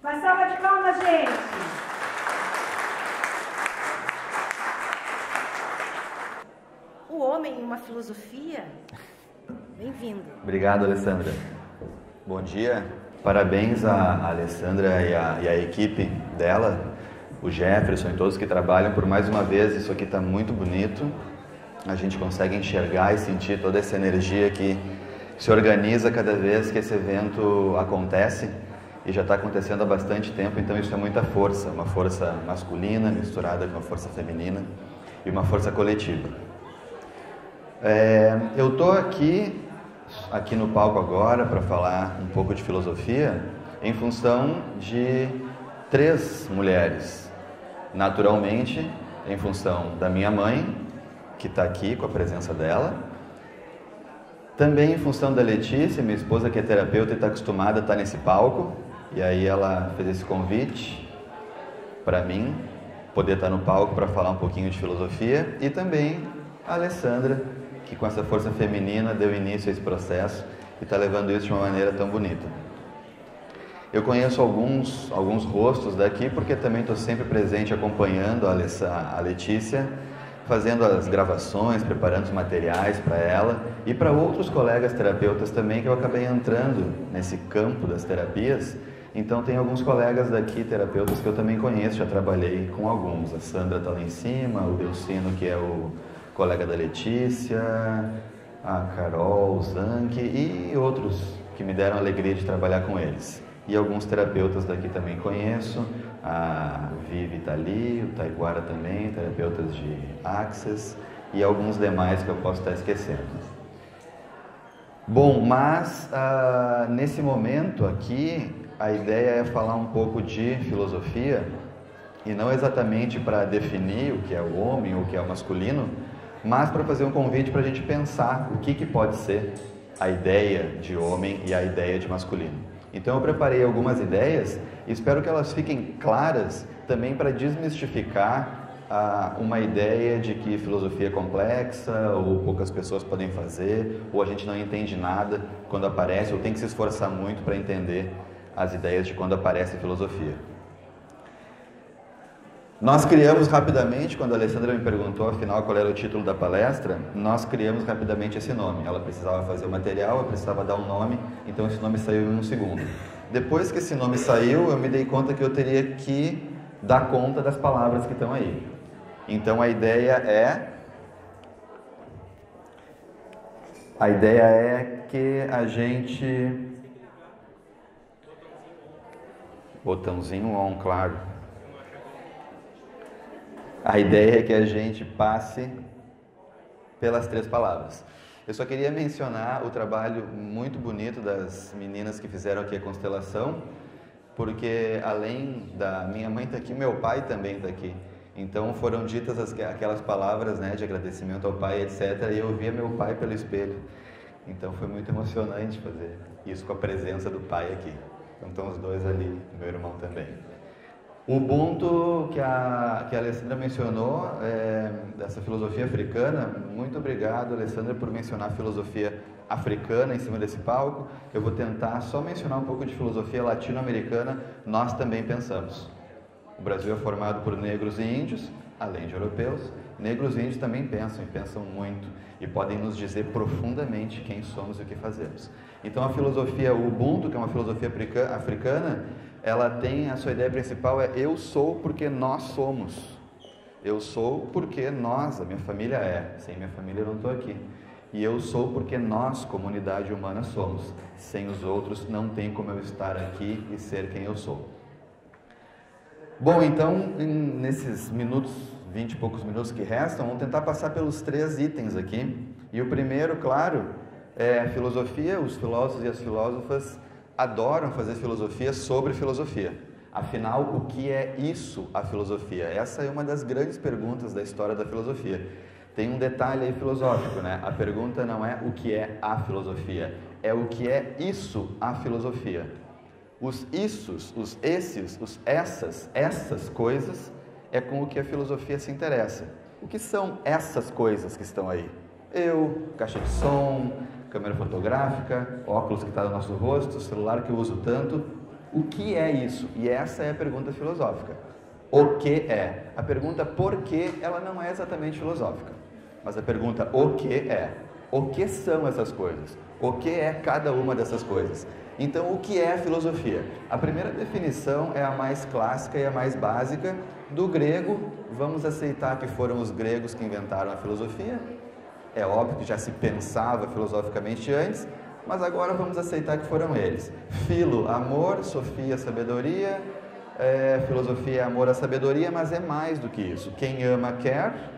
Uma salva de palmas, gente! O homem, uma filosofia? Bem-vindo. Obrigado, Alessandra. Bom dia. Parabéns à Alessandra e à equipe dela, o Jefferson e todos que trabalham por mais uma vez. Isso aqui está muito bonito. A gente consegue enxergar e sentir toda essa energia que se organiza cada vez que esse evento acontece. E já está acontecendo há bastante tempo, então isso é muita força. Uma força masculina misturada com uma força feminina e uma força coletiva. Eu estou aqui no palco agora para falar um pouco de filosofia em função de 3 mulheres. Naturalmente, em função da minha mãe, que está aqui com a presença dela. Também em função da Letícia, minha esposa, que é terapeuta e está acostumada a estar nesse palco. E aí ela fez esse convite para mim poder estar no palco para falar um pouquinho de filosofia. E também a Alessandra, que com essa força feminina deu início a esse processo e está levando isso de uma maneira tão bonita. Eu conheço alguns rostos daqui porque também estou sempre presente acompanhando a Letícia, fazendo as gravações, preparando os materiais para ela e para outros colegas terapeutas também, que eu acabei entrando nesse campo das terapias. Então tem alguns colegas daqui, terapeutas, que eu também conheço, já trabalhei com alguns. A Sandra está lá em cima, o Delcino, que é o colega da Letícia, a Carol, o Zanck e outros que me deram a alegria de trabalhar com eles. E alguns terapeutas daqui também conheço, a Vivi está ali, o Taiguara também, terapeutas de Access e alguns demais que eu posso estar esquecendo. Bom, mas nesse momento aqui, a ideia é falar um pouco de filosofia e não exatamente para definir o que é o homem ou o que é o masculino, mas para fazer um convite para a gente pensar o que pode ser a ideia de homem e a ideia de masculino. Então eu preparei algumas ideias e espero que elas fiquem claras também para desmistificar uma ideia de que filosofia é complexa ou poucas pessoas podem fazer, ou a gente não entende nada quando aparece, ou tem que se esforçar muito para entender as ideias de quando aparece filosofia. Nós criamos rapidamente, quando a Alessandra me perguntou afinal qual era o título da palestra, nós criamos rapidamente esse nome. Ela precisava fazer o material, eu precisava dar um nome, então esse nome saiu em um segundo. Depois que esse nome saiu, eu me dei conta que eu teria que dar conta das palavras que estão aí. Então a ideia é que a gente... Botãozinho on, claro. A ideia é que a gente passe pelas 3 palavras. Eu só queria mencionar o trabalho muito bonito das meninas que fizeram aqui a constelação, porque além da minha mãe estar aqui, meu pai também está aqui. Então foram ditas aquelas palavras, né, de agradecimento ao pai, etc. E eu via meu pai pelo espelho. Então foi muito emocionante fazer isso com a presença do pai aqui. Então estão os dois ali, meu irmão também. O Ubuntu que a Alessandra mencionou, dessa filosofia africana, muito obrigado, Alessandra, por mencionar a filosofia africana em cima desse palco. Eu vou tentar só mencionar um pouco de filosofia latino-americana, nós também pensamos. O Brasil é formado por negros e índios, além de europeus. Negros e índios também pensam, e pensam muito, e podem nos dizer profundamente quem somos e o que fazemos. Então a filosofia Ubuntu, que é uma filosofia africana, ela tem a sua ideia principal eu sou porque nós somos. Eu sou porque nós, a minha família é. Sem minha família eu não estou aqui. E eu sou porque nós, comunidade humana, somos. Sem os outros não tem como eu estar aqui e ser quem eu sou. Bom, então, nesses minutos, 20 e poucos minutos que restam, vamos tentar passar pelos 3 itens aqui. E o primeiro, claro, é a filosofia. Os filósofos e as filósofas adoram fazer filosofia sobre filosofia. Afinal, o que é isso, a filosofia? Essa é uma das grandes perguntas da história da filosofia. Tem um detalhe aí filosófico, né? A pergunta não é o que é a filosofia, é o que é isso, a filosofia. Os issos, os esses, os essas coisas é com o que a filosofia se interessa. O que são essas coisas que estão aí? Eu, caixa de som, câmera fotográfica, óculos que está no nosso rosto, celular que eu uso tanto. O que é isso? E essa é a pergunta filosófica. O que é? A pergunta por que, ela não é exatamente filosófica. Mas a pergunta o que é? O que são essas coisas? O que é cada uma dessas coisas? Então, o que é filosofia? A primeira definição é a mais clássica e a mais básica do grego. Vamos aceitar que foram os gregos que inventaram a filosofia. É óbvio que já se pensava filosoficamente antes, mas agora vamos aceitar que foram eles. Philo, amor; Sophia, sabedoria. Filosofia é amor à sabedoria, mas é mais do que isso. Quem ama, quer.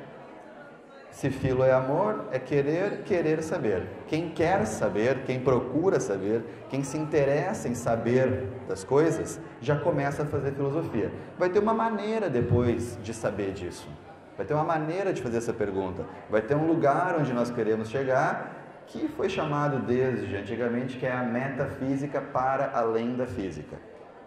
Se philo é amor, é querer, querer saber. Quem quer saber, quem procura saber, quem se interessa em saber das coisas, já começa a fazer filosofia. Vai ter uma maneira depois de saber disso. Vai ter uma maneira de fazer essa pergunta. Vai ter um lugar onde nós queremos chegar, que foi chamado desde antigamente, que é a metafísica para além da física.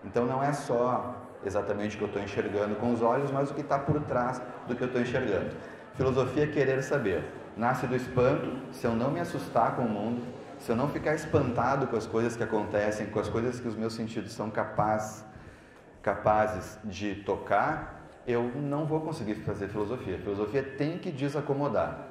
Então não é só exatamente o que eu estou enxergando com os olhos, mas o que está por trás do que eu estou enxergando. Filosofia é querer saber. Nasce do espanto. Se eu não me assustar com o mundo, se eu não ficar espantado com as coisas que acontecem, com as coisas que os meus sentidos são capazes de tocar, eu não vou conseguir fazer filosofia. Filosofia tem que desacomodar.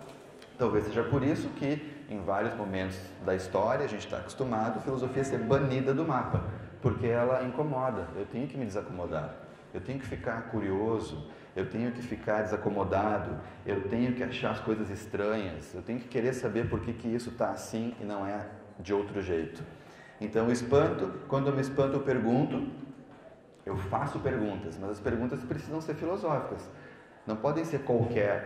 Talvez seja por isso que, em vários momentos da história, a gente está acostumado a filosofia ser banida do mapa, porque ela incomoda. Eu tenho que me desacomodar, eu tenho que ficar curioso, eu tenho que ficar desacomodado, eu tenho que achar as coisas estranhas, eu tenho que querer saber por que isso está assim e não é de outro jeito. Então, o espanto, quando eu me espanto, eu pergunto, eu faço perguntas, mas as perguntas precisam ser filosóficas, não podem ser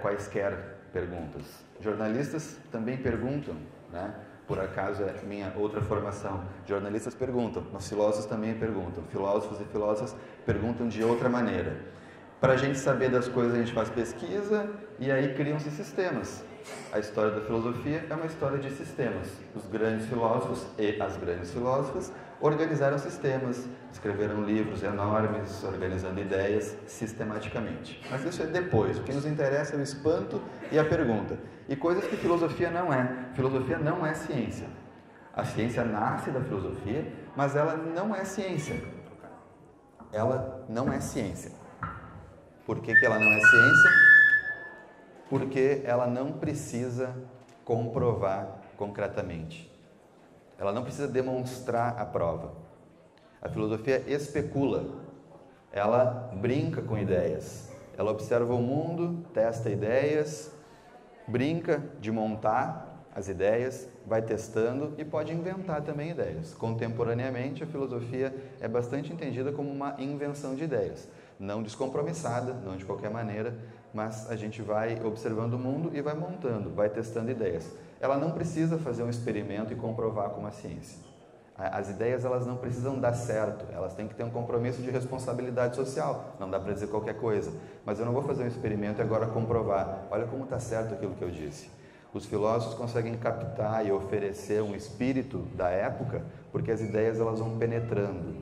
quaisquer perguntas. Jornalistas também perguntam, né? Por acaso é minha outra formação. Jornalistas perguntam, mas filósofos também perguntam. Filósofos e filósofas perguntam de outra maneira. Para a gente saber das coisas, a gente faz pesquisa e aí criam-se sistemas. A história da filosofia é uma história de sistemas. Os grandes filósofos e as grandes filósofas organizaram sistemas, escreveram livros enormes, organizando ideias sistematicamente. Mas isso é depois. O que nos interessa é o espanto e a pergunta. E coisas que filosofia não é. Filosofia não é ciência. A ciência nasce da filosofia, mas ela não é ciência. Ela não é ciência. Por que ela não é ciência? Porque ela não precisa comprovar concretamente. Ela não precisa demonstrar a prova. A filosofia especula. Ela brinca com ideias. Ela observa o mundo, testa ideias, brinca de montar as ideias, vai testando e pode inventar também ideias. Contemporaneamente, a filosofia é bastante entendida como uma invenção de ideias. Não descompromissada, não de qualquer maneira, mas a gente vai observando o mundo e vai montando, vai testando ideias. Ela não precisa fazer um experimento e comprovar com a ciência. As ideias, elas não precisam dar certo, elas têm que ter um compromisso de responsabilidade social. Não dá para dizer qualquer coisa, mas eu não vou fazer um experimento e agora comprovar. Olha como está certo aquilo que eu disse. Os filósofos conseguem captar e oferecer um espírito da época, porque as ideias, elas vão penetrando.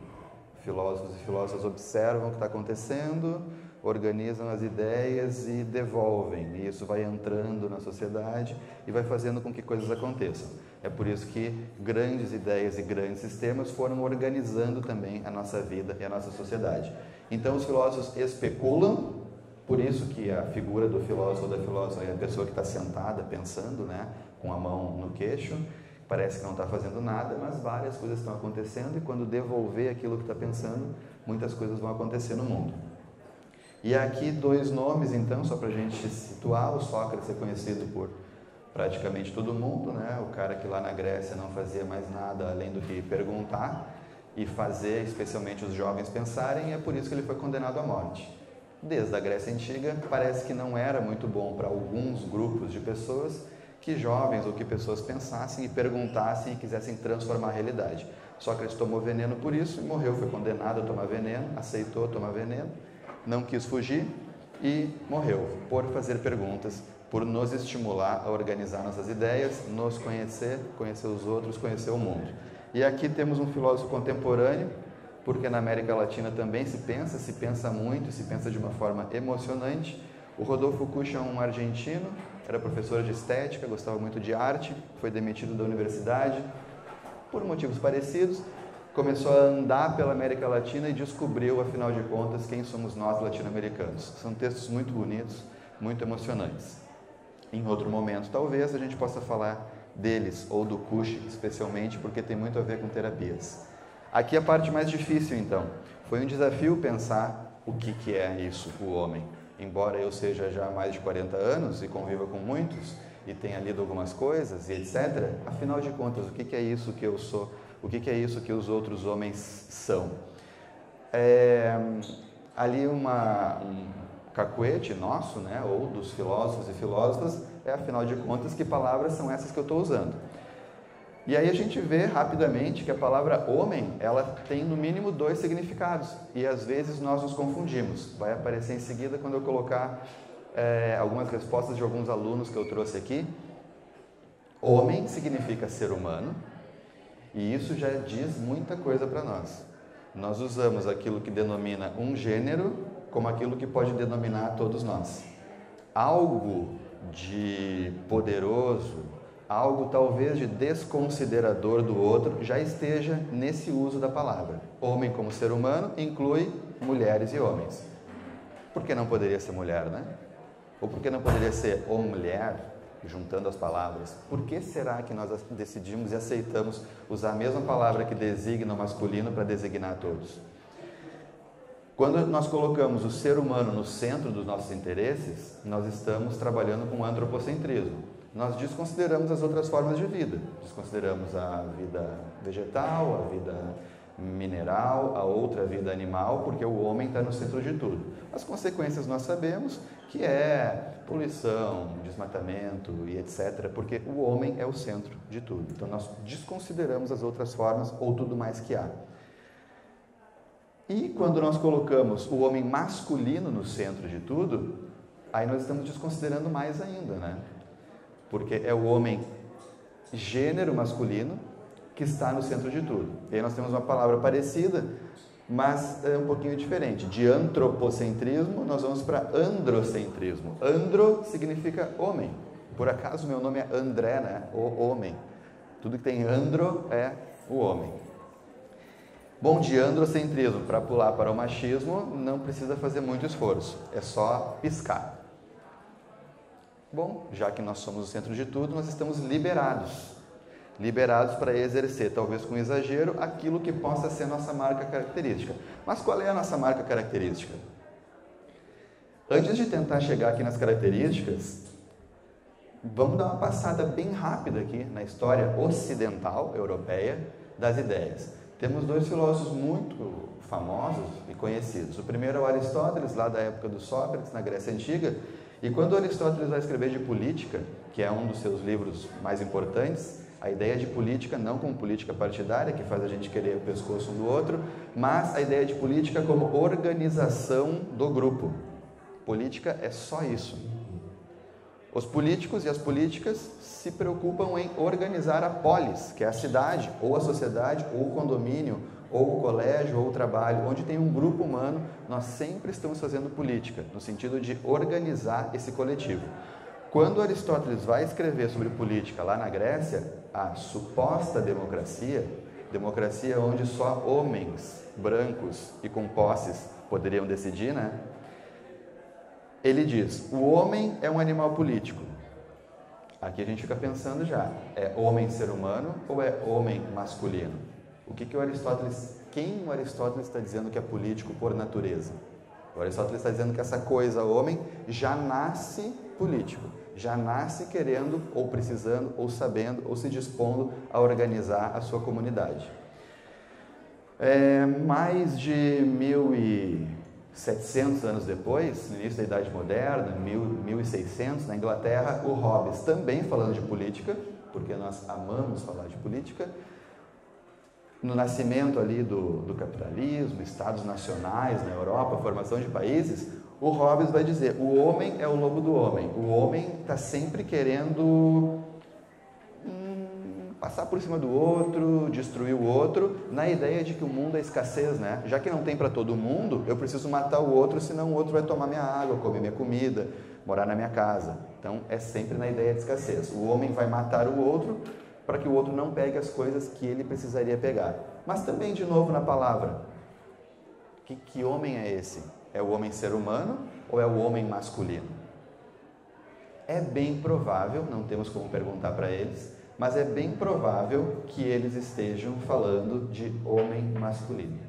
Filósofos e filósofas observam o que está acontecendo, organizam as ideias e devolvem. E isso vai entrando na sociedade e vai fazendo com que coisas aconteçam. É por isso que grandes ideias e grandes sistemas foram organizando também a nossa vida e a nossa sociedade. Então, os filósofos especulam, por isso que a figura do filósofo ou da filósofa é a pessoa que está sentada pensando, né, com a mão no queixo. Parece que não está fazendo nada, mas várias coisas estão acontecendo e quando devolver aquilo que está pensando, muitas coisas vão acontecer no mundo. E aqui dois nomes, então, só para a gente situar. O Sócrates é conhecido por praticamente todo mundo, né? O cara que lá na Grécia não fazia mais nada além do que perguntar e fazer, especialmente os jovens, pensarem, e é por isso que ele foi condenado à morte. Desde a Grécia Antiga, parece que não era muito bom para alguns grupos de pessoas que jovens ou que pessoas pensassem e perguntassem e quisessem transformar a realidade. Sócrates tomou veneno por isso e morreu, foi condenado a tomar veneno, aceitou tomar veneno, não quis fugir e morreu por fazer perguntas, por nos estimular a organizar nossas ideias, nos conhecer, conhecer os outros, conhecer o mundo. E aqui temos um filósofo contemporâneo, porque na América Latina também se pensa muito, se pensa de uma forma emocionante. O Rodolfo Kusch é um argentino, era professor de estética, gostava muito de arte, foi demitido da universidade por motivos parecidos, começou a andar pela América Latina e descobriu, afinal de contas, quem somos nós latino-americanos. São textos muito bonitos, muito emocionantes. Em outro momento, talvez, a gente possa falar deles, ou do Cushi, especialmente, porque tem muito a ver com terapias. Aqui a parte mais difícil, então. Foi um desafio pensar o que é isso, o homem. Embora eu seja já há mais de 40 anos e conviva com muitos, e tenha lido algumas coisas, e etc., afinal de contas, o que é isso que eu sou? O que é isso que os outros homens são? Ali um cacuete nosso, né, ou dos filósofos e filósofas, afinal de contas, que palavras são essas que eu estou usando? E aí a gente vê rapidamente que a palavra homem, ela tem no mínimo 2 significados, e às vezes nós nos confundimos. Vai aparecer em seguida quando eu colocar algumas respostas de alguns alunos que eu trouxe aqui. Homem significa ser humano, e isso já diz muita coisa para nós. Nós usamos aquilo que denomina um gênero como aquilo que pode denominar todos nós. Algo de poderoso, algo talvez de desconsiderador do outro, já esteja nesse uso da palavra. Homem como ser humano inclui mulheres e homens. Por que não poderia ser mulher, né? Ou por que não poderia ser ou mulher? Juntando as palavras, por que será que nós decidimos e aceitamos usar a mesma palavra que designa o masculino para designar todos? Quando nós colocamos o ser humano no centro dos nossos interesses, nós estamos trabalhando com o antropocentrismo. Nós desconsideramos as outras formas de vida, desconsideramos a vida vegetal, a vida mineral, a outra vida animal, porque o homem está no centro de tudo. As consequências nós sabemos que é poluição, desmatamento e etc., porque o homem é o centro de tudo. Então nós desconsideramos as outras formas ou tudo mais que há. E quando nós colocamos o homem masculino no centro de tudo, aí nós estamos desconsiderando mais ainda, né? Porque é o homem gênero masculino que está no centro de tudo. E aí nós temos uma palavra parecida, mas é um pouquinho diferente. De antropocentrismo, nós vamos para androcentrismo. Andro significa homem. Por acaso, meu nome é André, né? O homem. Tudo que tem andro é o homem. Bom, de androcentrismo para pular para o machismo, não precisa fazer muito esforço. É só piscar. Bom, já que nós somos o centro de tudo, nós estamos liberados. Liberados para exercer, talvez com exagero, aquilo que possa ser nossa marca característica. Mas qual é a nossa marca característica? Antes de tentar chegar aqui nas características, vamos dar uma passada bem rápida aqui na história ocidental, europeia, das ideias. Temos 2 filósofos muito famosos e conhecidos. O primeiro é o Aristóteles, lá da época do Sócrates, na Grécia Antiga. E quando Aristóteles vai escrever de política, que é um dos seus livros mais importantes, a ideia de política não como política partidária, que faz a gente querer o pescoço um do outro, mas a ideia de política como organização do grupo. Política é só isso. Os políticos e as políticas se preocupam em organizar a polis, que é a cidade, ou a sociedade, ou o condomínio, ou o colégio, ou o trabalho, onde tem um grupo humano. Nós sempre estamos fazendo política, no sentido de organizar esse coletivo. Quando Aristóteles vai escrever sobre política lá na Grécia, a suposta democracia, democracia onde só homens brancos e com posses poderiam decidir, né? Ele diz, o homem é um animal político. Aqui a gente fica pensando já, é homem ser humano ou é homem masculino? Quem o Aristóteles está dizendo que é político por natureza? O Aristóteles está dizendo que essa coisa, homem, já nasce político, já nasce querendo, ou precisando, ou sabendo, ou se dispondo a organizar a sua comunidade. Mais de 1700 anos depois, no início da Idade Moderna, 1600, na Inglaterra, o Hobbes, também falando de política, porque nós amamos falar de política, no nascimento ali do capitalismo, estados nacionais na Europa, formação de países, o Hobbes vai dizer, o homem é o lobo do homem. O homem está sempre querendo passar por cima do outro, destruir o outro, na ideia de que o mundo é escassez, né? Já que não tem para todo mundo, eu preciso matar o outro, senão o outro vai tomar minha água, comer minha comida, morar na minha casa. Então, é sempre na ideia de escassez. O homem vai matar o outro para que o outro não pegue as coisas que ele precisaria pegar. mas também de novo na palavra. Que homem é esse? É o homem ser humano ou é o homem masculino? É bem provável, não temos como perguntar para eles, mas é bem provável que eles estejam falando de homem masculino.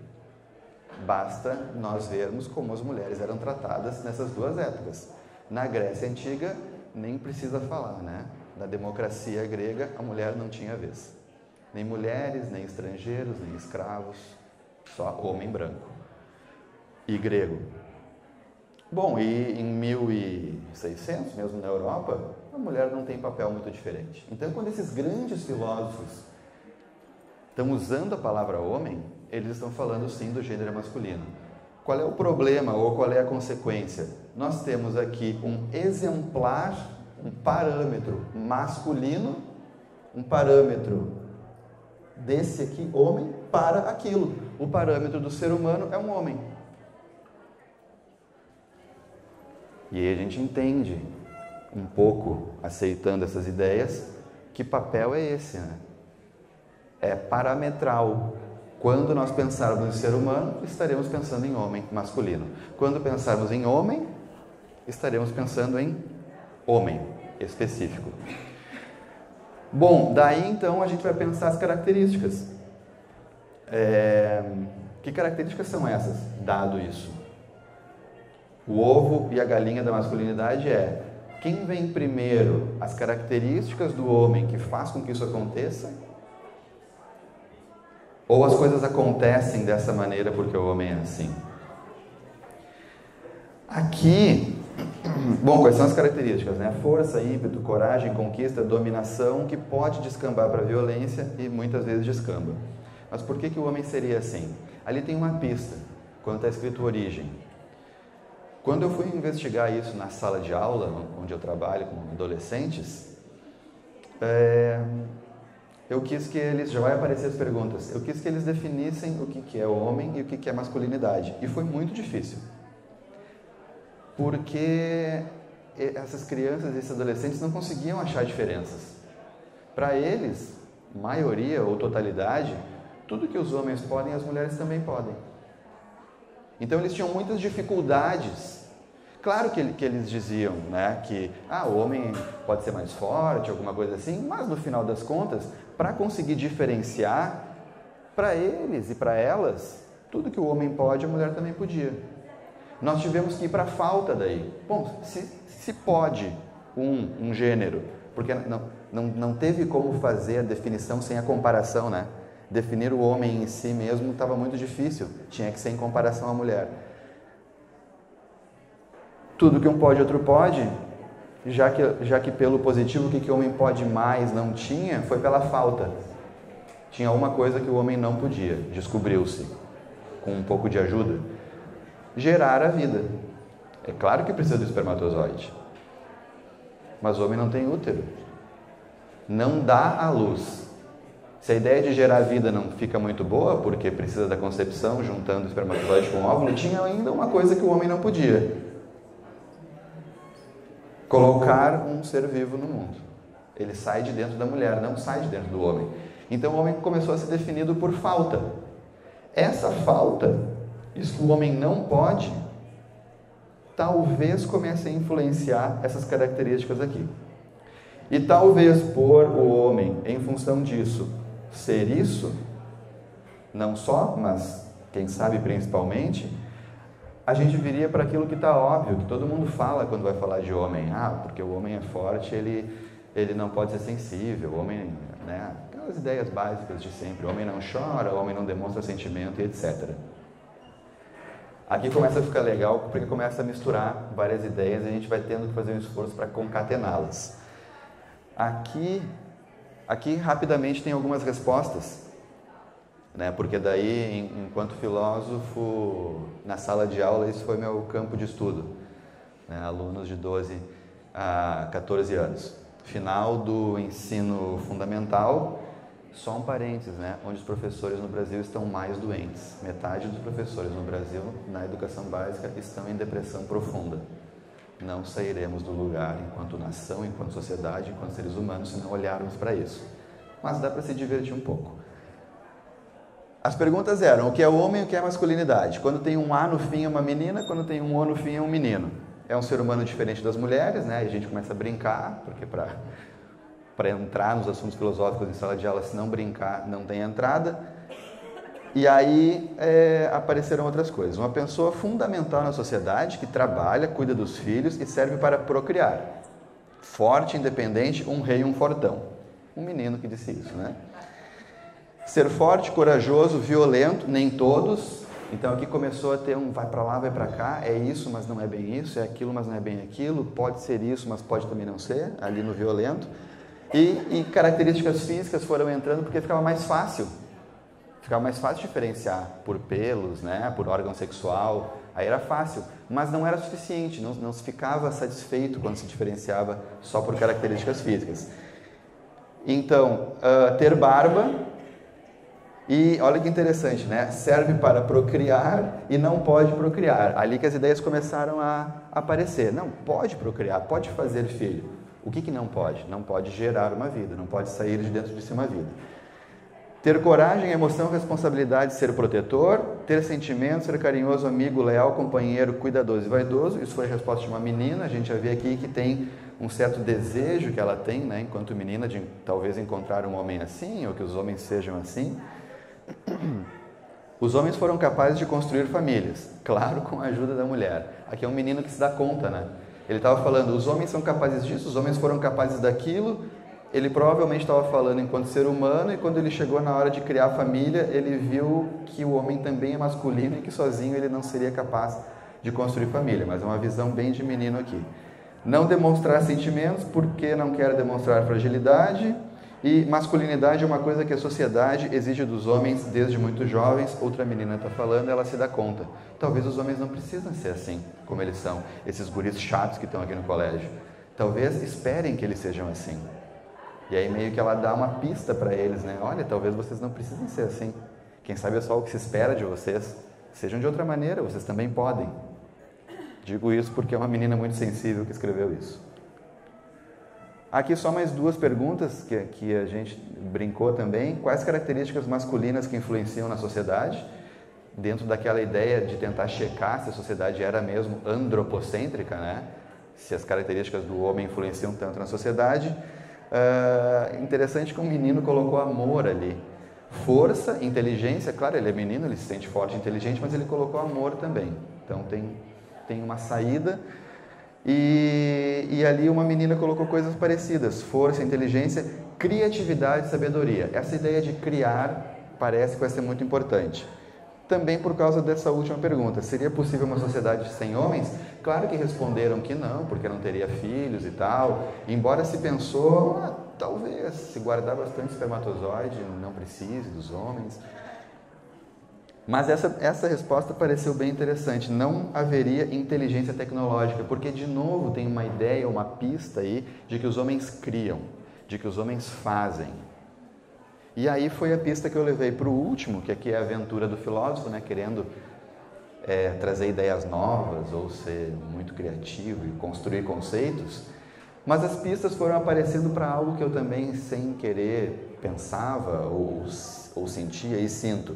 Basta nós vermos como as mulheres eram tratadas nessas duas épocas. Na Grécia Antiga, nem precisa falar, né? Na democracia grega, a mulher não tinha vez. Nem mulheres, nem estrangeiros, nem escravos, só homem branco e grego. Bom, e em 1600, mesmo na Europa, a mulher não tem papel muito diferente. Então, quando esses grandes filósofos estão usando a palavra homem, eles estão falando sim do gênero masculino. Qual é o problema ou qual é a consequência? Nós temos aqui um exemplar, um parâmetro masculino, um parâmetro desse aqui, homem, para aquilo. O parâmetro do ser humano é um homem. E aí a gente entende, um pouco aceitando essas ideias, que papel é esse, né? É parametral. Quando nós pensarmos em ser humano, estaremos pensando em homem masculino. Quando pensarmos em homem, estaremos pensando em homem específico. Bom, daí então a gente vai pensar as características. Que características são essas, dado isso? O ovo e a galinha da masculinidade é: quem vem primeiro, as características do homem que faz com que isso aconteça? Ou as coisas acontecem dessa maneira porque o homem é assim? Aqui, bom, quais são as características, né? Força, ímpeto, coragem, conquista, dominação, que pode descambar para a violência e muitas vezes descamba. Mas por que o homem seria assim? Ali tem uma pista, quando está escrito origem. Quando eu fui investigar isso na sala de aula, onde eu trabalho com adolescentes, eu quis que eles, já vai aparecer as perguntas, eu quis que eles definissem o que é homem e o que é masculinidade. E foi muito difícil. Porque essas crianças e esses adolescentes não conseguiam achar diferenças. Para eles, maioria ou totalidade, tudo que os homens podem, as mulheres também podem. Então eles tinham muitas dificuldades. Claro que eles diziam, né, que o homem pode ser mais forte, alguma coisa assim, mas no final das contas, para conseguir diferenciar, para eles e para elas, tudo que o homem pode, a mulher também podia. Nós tivemos que ir para a falta daí. Bom, se pode um gênero, porque não teve como fazer a definição sem a comparação, né? Definir o homem em si mesmo estava muito difícil, tinha que ser em comparação à mulher. Tudo que um pode, outro pode, já que pelo positivo, o que o homem pode mais não tinha, foi pela falta. Tinha uma coisa que o homem não podia, descobriu-se, com um pouco de ajuda: gerar a vida. É claro que precisa do espermatozoide, mas o homem não tem útero, não dá à luz. Se a ideia de gerar vida não fica muito boa, porque precisa da concepção, juntando o espermatozoide com o óvulo, tinha ainda uma coisa que o homem não podia: colocar um ser vivo no mundo. Ele sai de dentro da mulher, não sai de dentro do homem. Então o homem começou a ser definido por falta. Essa falta, isso que o homem não pode, talvez comece a influenciar essas características aqui. E talvez por o homem, em função disso, ser isso, não só, mas quem sabe principalmente, a gente viria para aquilo que está óbvio, que todo mundo fala quando vai falar de homem. Porque o homem é forte, ele não pode ser sensível, o homem, né? Aquelas ideias básicas de sempre: o homem não chora, o homem não demonstra sentimento e etc. Aqui começa a ficar legal, porque começa a misturar várias ideias e a gente vai tendo que fazer um esforço para concatená-las. Aqui rapidamente tem algumas respostas, né? Porque daí, enquanto filósofo, na sala de aula, isso foi meu campo de estudo, né? Alunos de 12 a 14 anos. Final do ensino fundamental, só um parênteses, né? Onde os professores no Brasil estão mais doentes. Metade dos professores no Brasil, na educação básica, estão em depressão profunda. Não sairemos do lugar enquanto nação, enquanto sociedade, enquanto seres humanos, se não olharmos para isso. Mas dá para se divertir um pouco. As perguntas eram: o que é homem e o que é masculinidade? Quando tem um A no fim é uma menina, quando tem um O no fim é um menino. É um ser humano diferente das mulheres, né? E a gente começa a brincar, porque para entrar nos assuntos filosóficos em sala de aula, se não brincar, não tem entrada. E aí apareceram outras coisas. Uma pessoa fundamental na sociedade, que trabalha, cuida dos filhos e serve para procriar. Forte, independente, um rei, um fortão. Um menino que disse isso, né? Ser forte, corajoso, violento, nem todos. Então aqui começou a ter um vai para lá, vai para cá, é isso, mas não é bem isso, é aquilo, mas não é bem aquilo, pode ser isso, mas pode também não ser, ali no violento. E características físicas foram entrando porque ficava mais fácil. Ficava mais fácil diferenciar por pelos, né, por órgão sexual, aí era fácil, mas não era suficiente, não se ficava satisfeito quando se diferenciava só por características físicas. Então, ter barba, e olha que interessante, né, serve para procriar e não pode procriar. Ali que as ideias começaram a aparecer. Não, pode procriar, pode fazer filho. O que não pode? Não pode gerar uma vida, não pode sair de dentro de si uma vida. Ter coragem, emoção, responsabilidade, ser protetor, ter sentimento, ser carinhoso, amigo, leal, companheiro, cuidadoso e vaidoso. Isso foi a resposta de uma menina. A gente já vê aqui que tem um certo desejo que ela tem, né, enquanto menina, de talvez encontrar um homem assim, ou que os homens sejam assim. Os homens foram capazes de construir famílias, claro, com a ajuda da mulher. Aqui é um menino que se dá conta, né? Ele estava falando, os homens são capazes disso, os homens foram capazes daquilo. Ele provavelmente estava falando enquanto ser humano, e quando ele chegou na hora de criar família, ele viu que o homem também é masculino e que sozinho ele não seria capaz de construir família, mas é uma visão bem de menino aqui. Não demonstrar sentimentos porque não quer demonstrar fragilidade, e masculinidade é uma coisa que a sociedade exige dos homens desde muito jovens. Outra menina está falando, ela se dá conta. Talvez os homens não precisam ser assim, como eles são, esses guris chatos que estão aqui no colégio. Talvez esperem que eles sejam assim. E aí meio que ela dá uma pista para eles, né? Olha, talvez vocês não precisem ser assim. Quem sabe é só o que se espera de vocês. Sejam de outra maneira, vocês também podem. Digo isso porque é uma menina muito sensível que escreveu isso. Aqui só mais duas perguntas que a gente brincou também. Quais características masculinas que influenciam na sociedade? Dentro daquela ideia de tentar checar se a sociedade era mesmo andropocêntrica, né? Se as características do homem influenciam tanto na sociedade. Interessante que um menino colocou amor ali. Força, inteligência, claro, ele é menino, ele se sente forte e inteligente, mas ele colocou amor também. Então tem uma saída. E ali uma menina colocou coisas parecidas, força, inteligência, criatividade e sabedoria. Essa ideia de criar parece que vai ser muito importante. Também por causa dessa última pergunta, seria possível uma sociedade sem homens? Claro que responderam que não, porque não teria filhos e tal. Embora se pensou, talvez, se guardar bastante espermatozoide, não precise dos homens. Mas essa resposta pareceu bem interessante. Não haveria inteligência tecnológica, porque, de novo, tem uma ideia, uma pista aí de que os homens criam, de que os homens fazem. E aí foi a pista que eu levei para o último, que aqui é a aventura do filósofo, né, querendo trazer ideias novas ou ser muito criativo e construir conceitos. Mas as pistas foram aparecendo para algo que eu também, sem querer, pensava ou sentia e sinto.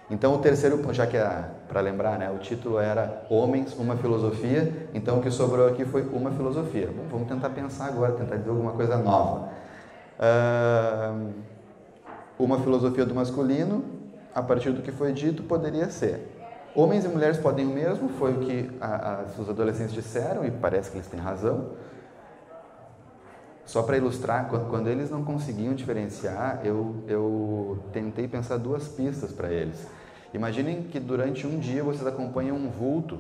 Então o terceiro, já que para lembrar, né, o título era Homens, uma filosofia, então o que sobrou aqui foi uma filosofia. Bom, vamos tentar pensar agora, tentar dizer alguma coisa nova. Uma filosofia do masculino, a partir do que foi dito, poderia ser: homens e mulheres podem o mesmo, foi o que os adolescentes disseram, e parece que eles têm razão. Só para ilustrar, quando eles não conseguiam diferenciar, eu tentei pensar duas pistas para eles. Imaginem que durante um dia vocês acompanham um vulto.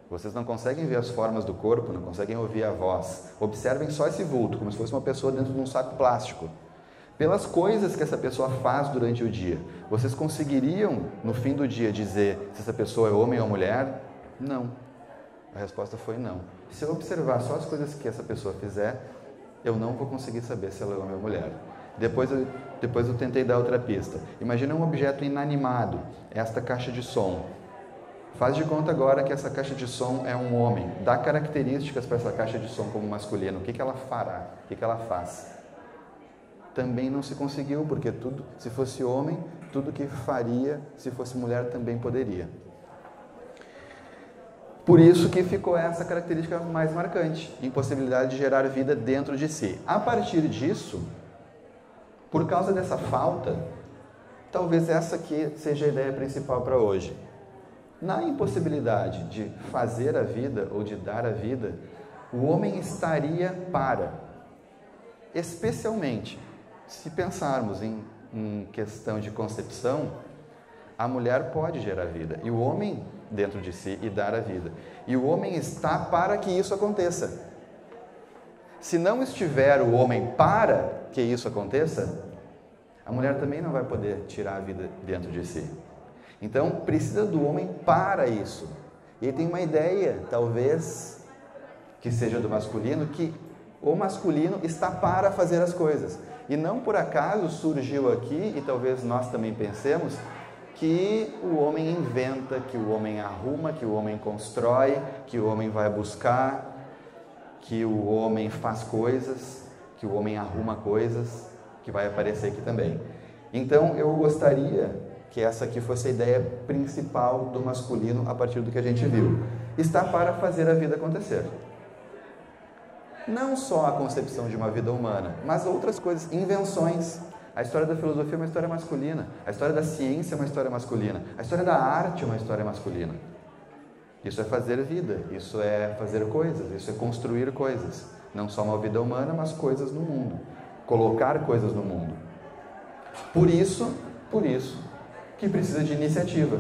Vocês não conseguem ver as formas do corpo, não conseguem ouvir a voz. Observem só esse vulto, como se fosse uma pessoa dentro de um saco plástico. Pelas coisas que essa pessoa faz durante o dia, vocês conseguiriam, no fim do dia, dizer se essa pessoa é homem ou mulher? Não. A resposta foi não. Se eu observar só as coisas que essa pessoa fizer, eu não vou conseguir saber se ela é homem ou mulher. Depois eu tentei dar outra pista. Imagina um objeto inanimado, esta caixa de som. Faz de conta agora que essa caixa de som é um homem. Dá características para essa caixa de som como masculino. O que ela fará? O que ela faz? também não se conseguiu, porque tudo, se fosse homem, tudo que faria, se fosse mulher, também poderia. Por isso que ficou essa característica mais marcante, impossibilidade de gerar vida dentro de si. A partir disso, por causa dessa falta, talvez essa aqui seja a ideia principal para hoje. Na impossibilidade de fazer a vida ou de dar a vida, o homem estaria para, especialmente, se pensarmos em questão de concepção, a mulher pode gerar vida e o homem dentro de si e dar a vida. E o homem está para que isso aconteça. Se não estiver o homem para que isso aconteça, a mulher também não vai poder tirar a vida dentro de si. Então, precisa do homem para isso. E ele tem uma ideia, talvez, que seja do masculino, que o masculino está para fazer as coisas. E não por acaso surgiu aqui, e talvez nós também pensemos, que o homem inventa, que o homem arruma, que o homem constrói, que o homem vai buscar, que o homem faz coisas, que o homem arruma coisas, que vai aparecer aqui também. Então, eu gostaria que essa aqui fosse a ideia principal do masculino a partir do que a gente viu. Está para fazer a vida acontecer. Não só a concepção de uma vida humana, mas outras coisas, invenções. A história da filosofia é uma história masculina, a história da ciência é uma história masculina, a história da arte é uma história masculina. Isso é fazer vida, isso é fazer coisas, isso é construir coisas. Não só uma vida humana, mas coisas no mundo. Colocar coisas no mundo. Por isso que precisa de iniciativa.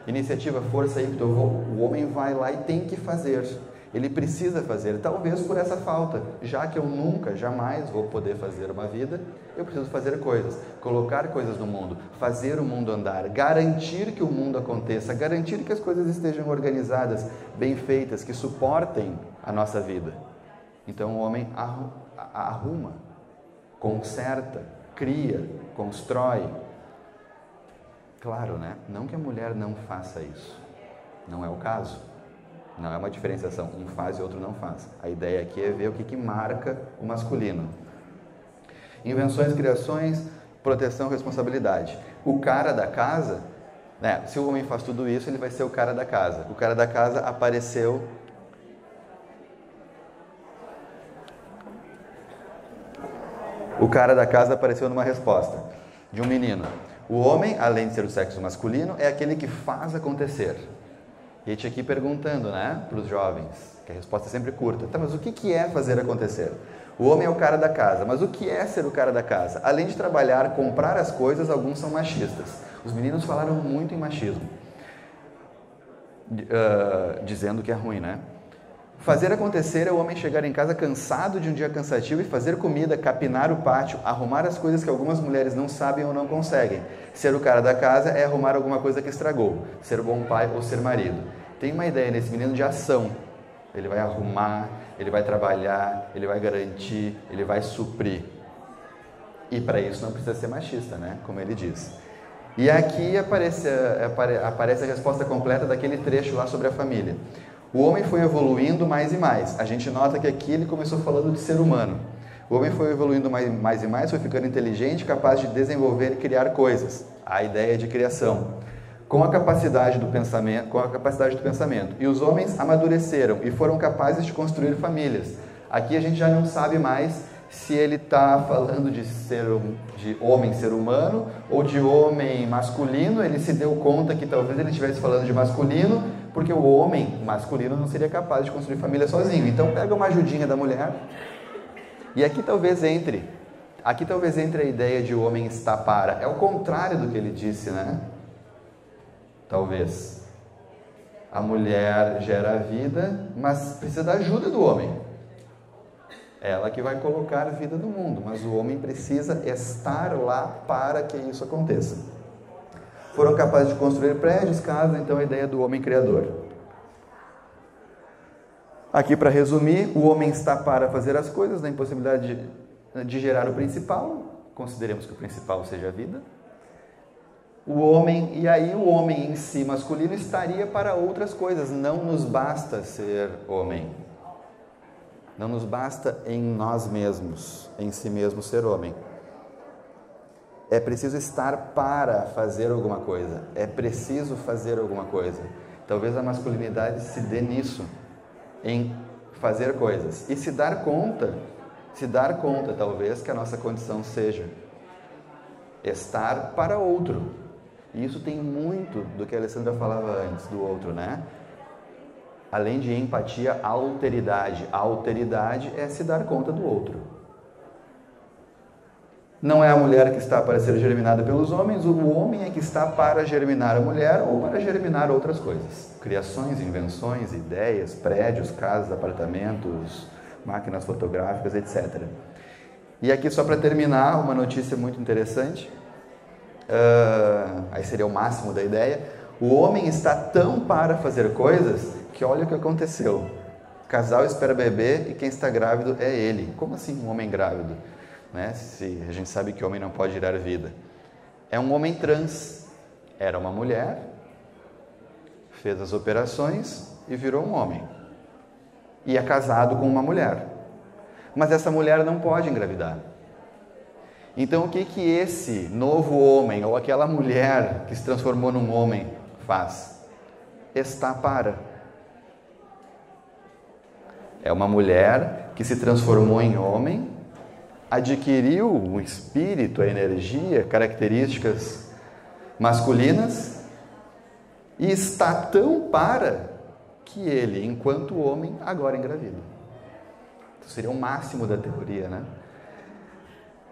Iniciativa, força, ímpeto. O homem vai lá e tem que fazer. Ele precisa fazer, talvez por essa falta. Já que eu nunca, jamais vou poder fazer uma vida, eu preciso fazer coisas. Colocar coisas no mundo, fazer o mundo andar, garantir que o mundo aconteça, garantir que as coisas estejam organizadas, bem feitas, que suportem a nossa vida. Então o homem arruma, conserta, cria, constrói. Claro, né? Não que a mulher não faça isso. Não é o caso. Não é uma diferenciação. Um faz e outro não faz. A ideia aqui é ver o que marca o masculino. Invenções, criações, proteção, responsabilidade. O cara da casa, né? Se o homem faz tudo isso, ele vai ser o cara da casa. O cara da casa apareceu... O cara da casa apareceu numa resposta de um menino. O homem, além de ser o sexo masculino, é aquele que faz acontecer. E a gente aqui perguntando, né, para os jovens, que a resposta é sempre curta. Tá, mas o que é fazer acontecer? O homem é o cara da casa, mas o que é ser o cara da casa? Além de trabalhar, comprar as coisas, alguns são machistas. Os meninos falaram muito em machismo, dizendo que é ruim, né? Fazer acontecer é o homem chegar em casa cansado de um dia cansativo e fazer comida, capinar o pátio, arrumar as coisas que algumas mulheres não sabem ou não conseguem. Ser o cara da casa é arrumar alguma coisa que estragou, ser bom pai ou ser marido. Tem uma ideia nesse menino de ação. Ele vai arrumar, ele vai trabalhar, ele vai garantir, ele vai suprir. E para isso não precisa ser machista, né? Como ele diz. E aqui aparece a resposta completa daquele trecho lá sobre a família. O homem foi evoluindo mais e mais. A gente nota que aqui ele começou falando de ser humano. O homem foi evoluindo mais e mais, foi ficando inteligente, capaz de desenvolver e criar coisas. A ideia de criação. Com a capacidade do pensamento. E os homens amadureceram e foram capazes de construir famílias. Aqui a gente já não sabe mais se ele está falando de homem ser humano ou de homem masculino. Ele se deu conta que talvez ele estivesse falando de masculino, porque o homem masculino não seria capaz de construir família sozinho. Então pega uma ajudinha da mulher. E aqui talvez entre a ideia de o homem estar para. É o contrário do que ele disse, né? Talvez. A mulher gera a vida, mas precisa da ajuda do homem. Ela que vai colocar a vida no mundo, mas o homem precisa estar lá para que isso aconteça. Foram capazes de construir prédios, casas, então a ideia do homem criador. Aqui, para resumir, o homem está para fazer as coisas, na impossibilidade de gerar o principal. Consideremos que o principal seja a vida. O homem em si masculino estaria para outras coisas. Não nos basta ser homem. Não nos basta em nós mesmos, em si mesmo ser homem. É preciso estar para fazer alguma coisa. É preciso fazer alguma coisa. Talvez a masculinidade se dê nisso, em fazer coisas. E se dar conta talvez que a nossa condição seja estar para outro. E isso tem muito do que a Alessandra falava antes, do outro, né? Além de empatia, alteridade. A alteridade é se dar conta do outro. Não é a mulher que está para ser germinada pelos homens, o homem é que está para germinar a mulher ou para germinar outras coisas. Criações, invenções, ideias, prédios, casas, apartamentos, máquinas fotográficas, etc. E aqui, só para terminar, uma notícia muito interessante. Aí seria o máximo da ideia. O homem está tão para fazer coisas que olha o que aconteceu. O casal espera bebê e quem está grávido é ele. Como assim um homem grávido? Né? Se a gente sabe que homem não pode gerar vida. É um homem trans. Era uma mulher, fez as operações e virou um homem. E é casado com uma mulher. Mas essa mulher não pode engravidar. Então o que esse novo homem ou aquela mulher que se transformou num homem faz? Está para. É uma mulher que se transformou em homem, adquiriu o espírito, a energia, características masculinas e está tão para que ele, enquanto homem, agora engravida. Isso seria o máximo da teoria, né?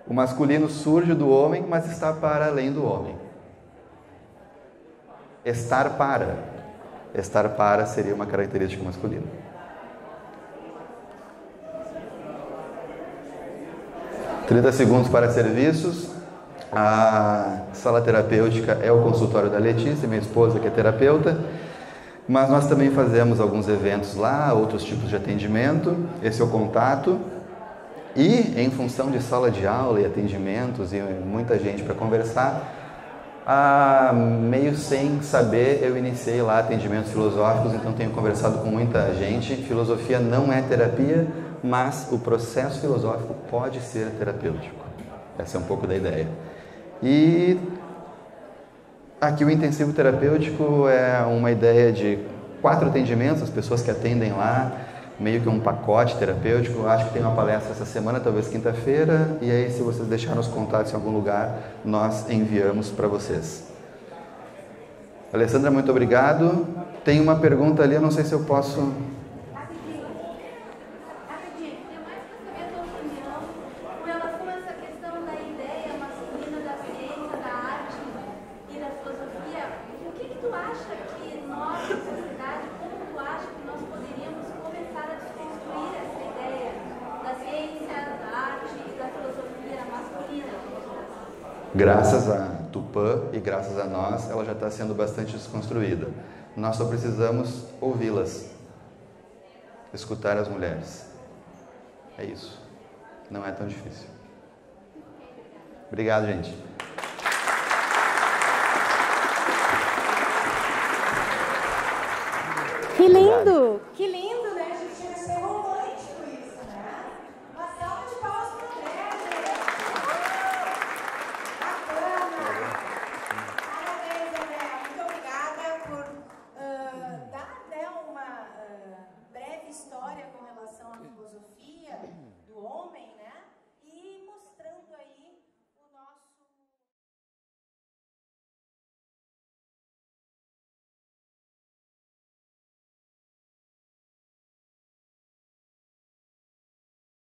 O masculino surge do homem, mas está para além do homem. Estar para. Estar para seria uma característica masculina. (30 segundos para serviços. A sala terapêutica é o consultório da Letícia, minha esposa, que é terapeuta. Mas nós também fazemos alguns eventos lá, outros tipos de atendimento. Esse é o contato. E, em função de sala de aula e atendimentos e muita gente para conversar, meio sem saber, eu iniciei lá atendimentos filosóficos, então tenho conversado com muita gente. Filosofia não é terapia, mas o processo filosófico pode ser terapêutico. Essa é um pouco da ideia. E aqui o intensivo terapêutico é uma ideia de 4 atendimentos, as pessoas que atendem lá, meio que um pacote terapêutico. Acho que tem uma palestra essa semana, talvez quinta-feira, e aí, se vocês deixarem os contatos em algum lugar, nós enviamos para vocês. Alessandra, muito obrigado. Tem uma pergunta ali, eu não sei se eu posso... Rapidinho, eu mais gostaria da tua opinião com relação a essa questão da ideia masculina da ciência, da arte e da filosofia. O que tu acha que nós, a sociedade, como tu acha que nós poderíamos começar a desconstruir essa ideia da ciência, da arte e da filosofia masculina? Graças a Tupã e graças a nós, ela já está sendo bastante desconstruída. Nós só precisamos ouvi-las, escutar as mulheres. É isso. Não é tão difícil. Obrigado, gente. Que lindo! Que lindo!